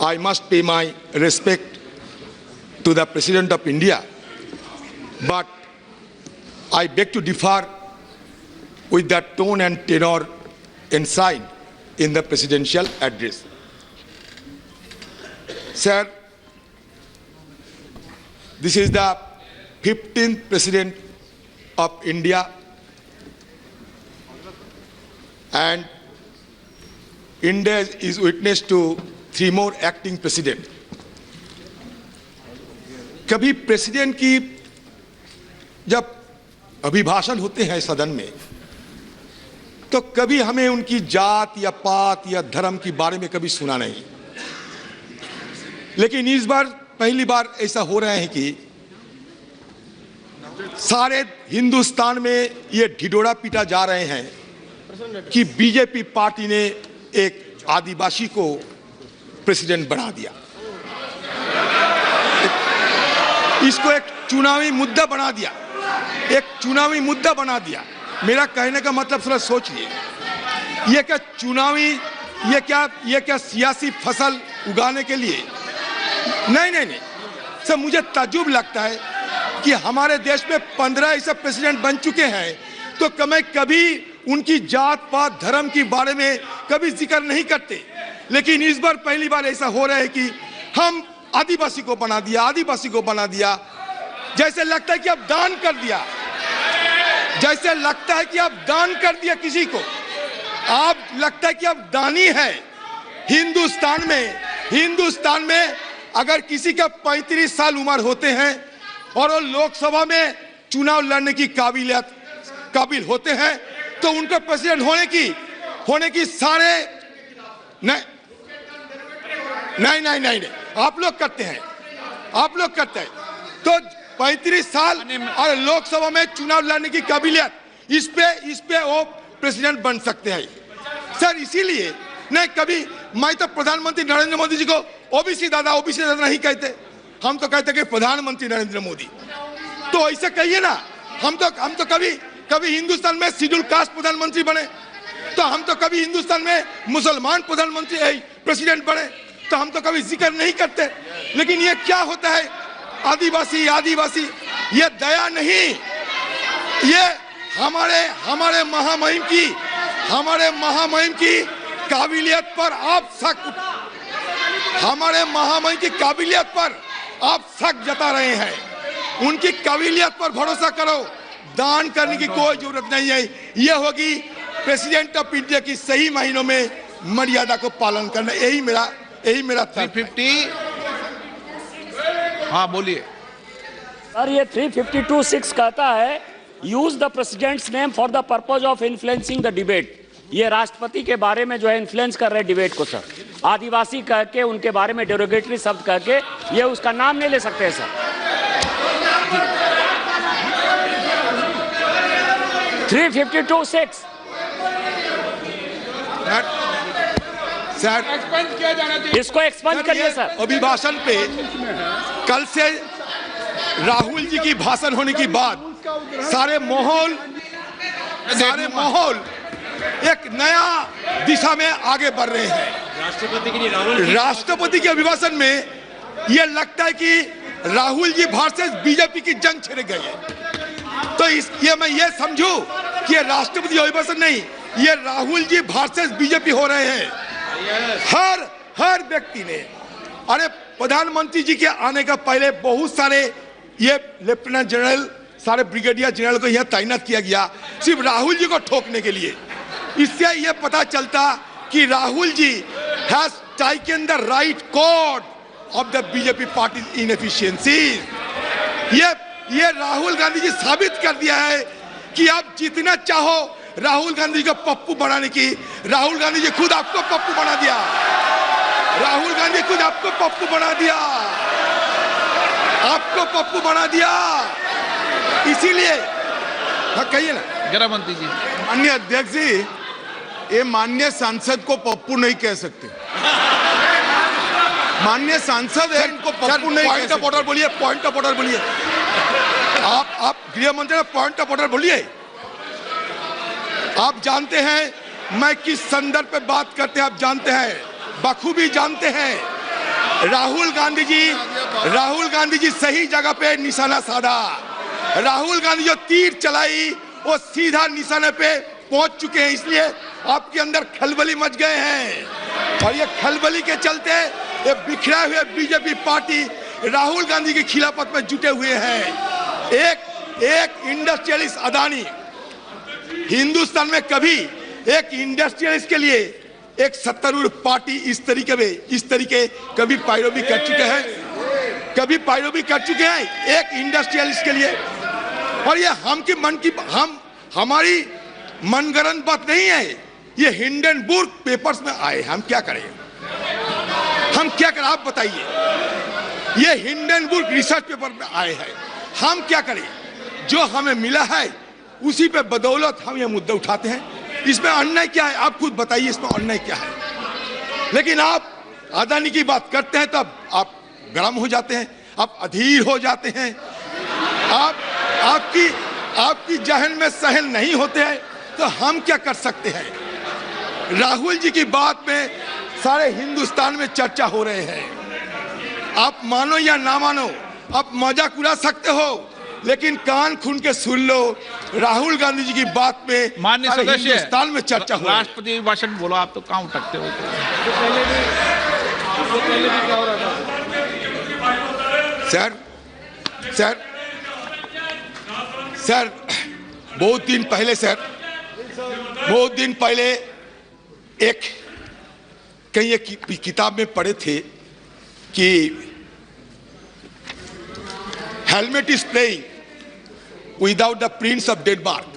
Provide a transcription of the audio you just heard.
I must pay my respect to the President of India, but I beg to differ with the tone and tenor enshrined in the presidential address. Sir, this is the 15th President of India, and India is witness to 3 more acting president. कभी president की जब अभिभाषण होते हैं सदन में, तो कभी हमें उनकी जात या पात या धर्म के बारे में कभी सुना नहीं, लेकिन इस बार पहली बार ऐसा हो रहा है कि सारे हिंदुस्तान में ये ढिढोरा पीटा जा रहे हैं कि बीजेपी पार्टी ने एक आदिवासी को प्रेसिडेंट बना दिया, इसको एक चुनावी मुद्दा बना दिया, एक चुनावी मुद्दा बना दिया। मेरा कहने का मतलब थोड़ा सोचिए, ये क्या चुनावी, ये क्या सियासी फसल उगाने के लिए? नहीं सर, मुझे ताज्जुब लगता है कि हमारे देश में 15 ऐसे प्रेसिडेंट बन चुके हैं, तो कभी उनकी जात पात धर्म के बारे में कभी जिक्र नहीं करते, लेकिन इस बार पहली बार ऐसा हो रहा है कि हम आदिवासी को बना दिया, आदिवासी को बना दिया, जैसे लगता है कि अब दान कर दिया, जैसे लगता है कि अब दान कर दिया किसी को, आप लगता है कि अब दानी है। हिंदुस्तान में अगर किसी का 35 साल उम्र होते हैं और वो लोकसभा में चुनाव लड़ने की काबिल होते हैं, तो उनको प्रेसिडेंट होने की सारे नहीं, आप लोग करते हैं, तो 35 साल और लोकसभा में चुनाव लड़ने की काबिलियत, इस पे वो प्रेसिडेंट बन सकते हैं सर। इसीलिए नहीं, कभी मैं तो प्रधानमंत्री नरेंद्र मोदी जी को ओबीसी दादा नहीं कहते, हम तो कहते कि प्रधानमंत्री नरेंद्र मोदी, तो ऐसे कहिए ना। हम तो कभी हिंदुस्तान में शेड्यूल कास्ट प्रधानमंत्री बने, तो हम तो कभी हिंदुस्तान में मुसलमान प्रधानमंत्री प्रेसिडेंट बने, तो हम तो कभी जिक्र नहीं करते। लेकिन ये क्या होता है, आदिवासी, ये दया नहीं, ये हमारे महामहिम की काबिलियत पर आप शक जता रहे हैं। उनकी काबिलियत पर भरोसा करो, दान करने की कोई जरूरत नहीं है। ये होगी प्रेसिडेंट ऑफ इंडिया की सही महीनों में मर्यादा को पालन करना। यही मेरा 350। हाँ बोलिए सर। ये 352(6) कहता है use the president's name for the purpose of influencing the debate. ये राष्ट्रपति के बारे में जो है इन्फ्लुएंस कर रहे डिबेट को सर। आदिवासी कह के उनके बारे में डेरोगेटरी शब्द कह के ये उसका नाम नहीं ले सकते सर। 352(6) सर, इसको एक्सपंज करिए सर। अभिभाषण पे कल से राहुल जी की भाषण होने के बाद सारे माहौल एक नया दिशा में आगे बढ़ रहे हैं। राष्ट्रपति के अभिभाषण में यह लगता है कि राहुल जी वर्सेस बीजेपी की जंग छिड़ गई है, तो मैं ये समझूं कि ये राष्ट्रपति अभिभाषण नहीं, ये राहुल जी वर्सेस बीजेपी हो रहे हैं। हर व्यक्ति ने, अरे प्रधानमंत्री जी के आने का पहले बहुत सारे ये लेफ्टिनेंट जनरल, सारे ब्रिगेडियर जनरल को यह तैनात किया गया सिर्फ राहुल जी को ठोकने के लिए। इससे यह पता चलता कि Rahul ji has taken the right code of the BJP party inefficiencies. ये राहुल गांधी जी साबित कर दिया है कि आप जितना चाहो राहुल गांधी को पप्पू बनाने की, राहुल गांधी जी खुद आपको पप्पू बना दिया, राहुल गांधी खुद आपको पप्पू बना दिया, आपको पप्पू बना दिया। इसीलिए हाँ कहिए ना। गृह मंत्री जी। माननीय अध्यक्ष जी, ये माननीय सांसद को पप्पू नहीं कह सकते। माननीय सांसद है, इनको पप्पू नहीं कह सकते। पॉइंट ऑफ ऑर्डर बोलिए। आप गृह मंत्री पॉइंट ऑफ ऑर्डर बोलिए। आप जानते हैं मैं किस संदर्भ पे बात करते हैं, आप जानते हैं, बखूबी जानते हैं। राहुल गांधी जी सही जगह पे निशाना साधा। राहुल गांधी जो तीर चलाई वो सीधा निशाने पे पहुंच चुके हैं, इसलिए आपके अंदर खलबली मच गए हैं। और ये खलबली के चलते ये बिखरे हुए बीजेपी पार्टी राहुल गांधी की खिलाफत में जुटे हुए हैं। एक इंडस्ट्रियलिस्ट अदानी, हिंदुस्तान में कभी एक इंडस्ट्रियलिस्ट के लिए एक सत्तारूढ़ पार्टी इस तरीके कभी पैरवी कर चुके हैं, एक इंडस्ट्रियलिस्ट के लिए। और ये हमारी मनगढ़ंत बात नहीं है, ये हिंडनबर्ग पेपर्स में आए। हम क्या करें आप बताइए। ये हिंडनबर्ग रिसर्च पेपर में आए हैं, हम क्या करें? जो हमें मिला है उसी पे बदौलत हम ये मुद्दे उठाते हैं। इसमें अन्याय क्या है? आप खुद बताइए, इसमें अन्याय क्या है? लेकिन आप अदानी की बात करते हैं तब आप गर्म हो जाते हैं, आप अधीर हो जाते हैं, आपकी जहन में सहन नहीं होते हैं। तो हम क्या कर सकते हैं? राहुल जी की बात में सारे हिंदुस्तान में चर्चा हो रहे हैं। आप मानो या ना मानो, आप मजाक उड़ा सकते हो, लेकिन कान खून के सुन लो, राहुल गांधी जी की बात में माननीय सदस्य हिंदुस्तान में चर्चा हो रही है। राष्ट्रपति भाषण बोलो, आप तो कहाँ उठकते हो? सर बहुत दिन पहले एक कहीं एक किताब में पढ़े थे कि helmet is playing without the prints of dead mark.